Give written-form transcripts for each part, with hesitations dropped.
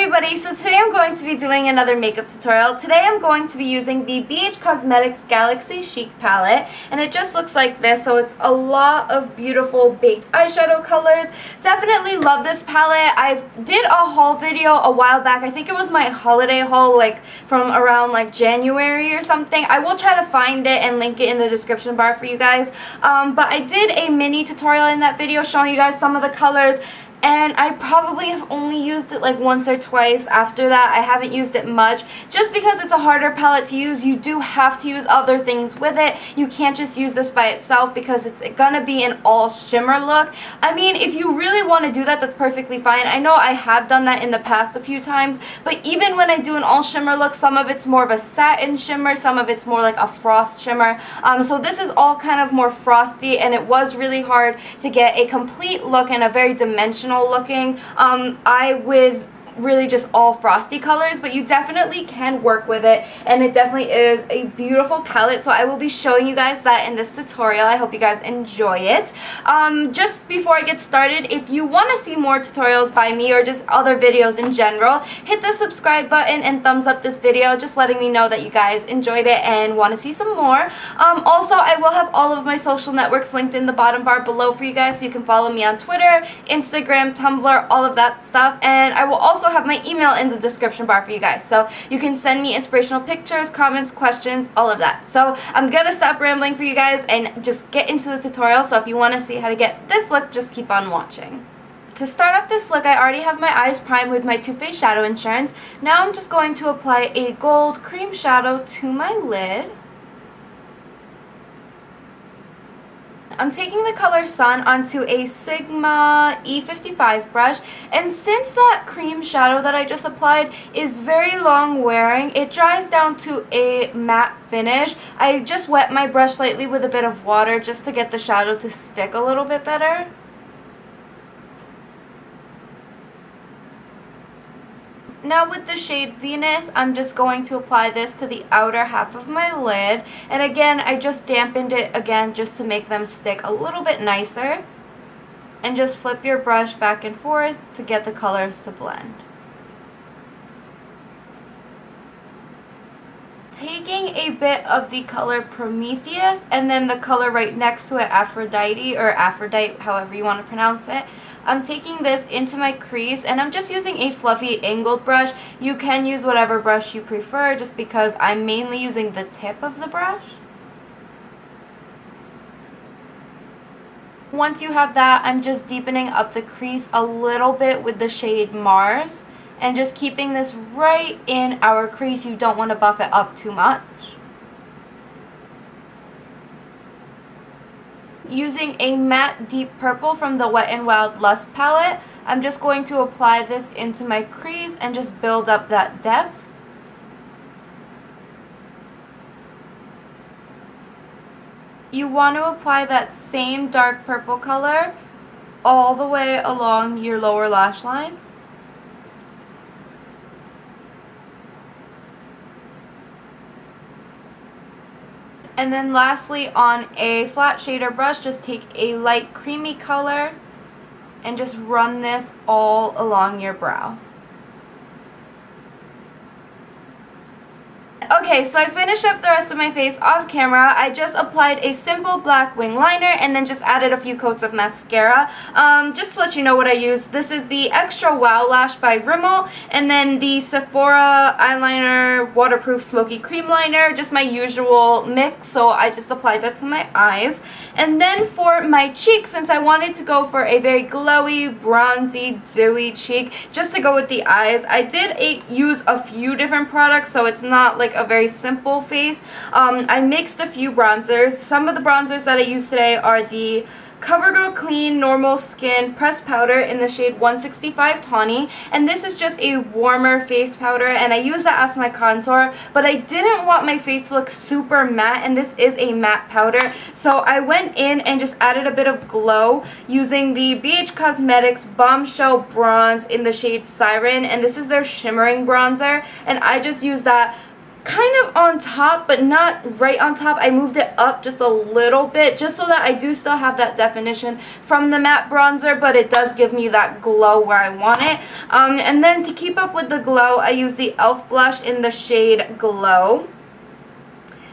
everybody, so today I'm going to be doing another makeup tutorial. Today I'm going to be using the BH Cosmetics Galaxy Chic palette, and it just looks like this, so it's a lot of beautiful baked eyeshadow colors. Definitely love this palette. I did a haul video a while back. I think it was my holiday haul, like from around like January or something. I will try to find it and link it in the description bar for you guys. But I did a mini tutorial in that video showing you guys some of the colors. And I probably have only used it like once or twice. After that, I haven't used it much. Just because it's a harder palette to use, you do have to use other things with it. You can't just use this by itself because it's gonna be an all shimmer look. I mean, if you really want to do that, that's perfectly fine. I know I have done that in the past a few times, but even when I do an all shimmer look, some of it's more of a satin shimmer, some of it's more like a frost shimmer. So this is all kind of more frosty, and it was really hard to get a complete look and a very dimensional looking eye with really just all frosty colors, but you definitely can work with it, and it definitely is a beautiful palette. So I will be showing you guys that in this tutorial. I hope you guys enjoy it. Just before I get started, if you want to see more tutorials by me or just other videos in general, hit the subscribe button and thumbs up this video, just letting me know that you guys enjoyed it and want to see some more. Also, I will have all of my social networks linked in the bottom bar below for you guys, so you can follow me on Twitter, Instagram, Tumblr, all of that stuff, and I will also have my email in the description bar for you guys, so you can send me inspirational pictures, comments, questions, all of that. So I'm gonna stop rambling for you guys and just get into the tutorial. So if you want to see how to get this look, just keep on watching. To start off this look, I already have my eyes primed with my Too Faced Shadow Insurance. Now I'm just going to apply a gold cream shadow to my lid. I'm taking the color Sun onto a Sigma E55 brush, and since that cream shadow that I just applied is very long wearing, it dries down to a matte finish. I just wet my brush slightly with a bit of water just to get the shadow to stick a little bit better. Now with the shade Venus, I'm just going to apply this to the outer half of my lid. And again, I just dampened it again just to make them stick a little bit nicer. And just flip your brush back and forth to get the colors to blend. Taking a bit of the color Prometheus and then the color right next to it, Aphrodite, or Aphrodite, however you want to pronounce it. I'm taking this into my crease, and I'm just using a fluffy angled brush. You can use whatever brush you prefer, just because I'm mainly using the tip of the brush. Once you have that, I'm just deepening up the crease a little bit with the shade Mars, and just keeping this right in our crease. You don't want to buff it up too much. Using a matte deep purple from the Wet n Wild Lust palette, I'm just going to apply this into my crease and just build up that depth. You want to apply that same dark purple color all the way along your lower lash line. And then lastly, on a flat shader brush, just take a light creamy color and just run this all along your brow. Okay, so I finished up the rest of my face off camera. I just applied a simple black wing liner and then just added a few coats of mascara. Just to let you know what I used, this is the Extra Wow Lash by Rimmel, and then the Sephora eyeliner waterproof smoky cream liner, just my usual mix, so I just applied that to my eyes. And then for my cheeks, since I wanted to go for a very glowy, bronzy, dewy cheek, just to go with the eyes, I did use a few different products, so it's not like a very simple face. I mixed a few bronzers. Some of the bronzers that I used today are the CoverGirl Clean Normal Skin Pressed Powder in the shade 165 Tawny, and this is just a warmer face powder, and I use that as my contour, but I didn't want my face to look super matte, and this is a matte powder, so I went in and just added a bit of glow using the BH Cosmetics Bombshell Bronze in the shade Siren, and this is their shimmering bronzer, and I just used that kind of on top, but not right on top. I moved it up just a little bit, just so that I do still have that definition from the matte bronzer, but it does give me that glow where I want it. And then to keep up with the glow, I use the e.l.f. blush in the shade Glow.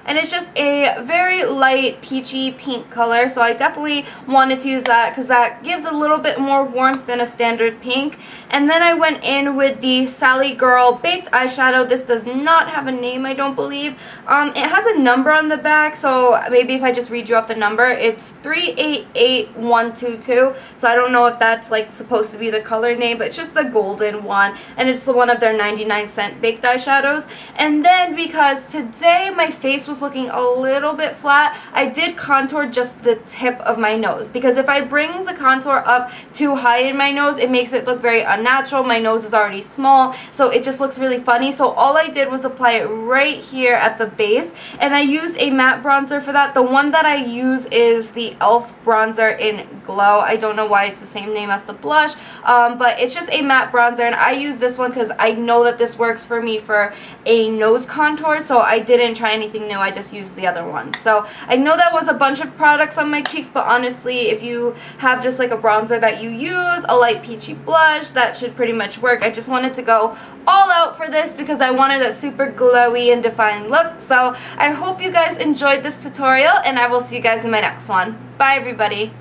And it's just a very light peachy pink color, so I definitely wanted to use that because that gives a little bit more warmth than a standard pink. And then I went in with the Sally Girl Baked Eyeshadow. This does not have a name, I don't believe. It has a number on the back, so maybe if I just read you off the number, it's 388122. So I don't know if that's like supposed to be the color name, but it's just the golden one, and it's the one of their 99-cent baked eyeshadows. And then because today my face was looking a little bit flat, I did contour just the tip of my nose, because if I bring the contour up too high in my nose, it makes it look very unnatural. My nose is already small, so it just looks really funny. So all I did was apply it right here at the base, and I used a matte bronzer for that. The one that I use is the e.l.f. bronzer in Glow. I don't know why it's the same name as the blush, but it's just a matte bronzer, and I use this one because I know that this works for me for a nose contour, so I didn't try anything new. I just used the other one. So I know that was a bunch of products on my cheeks, but honestly, if you have just like a bronzer that you use, a light peachy blush, that should pretty much work. I just wanted to go all out for this because I wanted a super glowy and defined look. So I hope you guys enjoyed this tutorial, and I will see you guys in my next one. Bye everybody.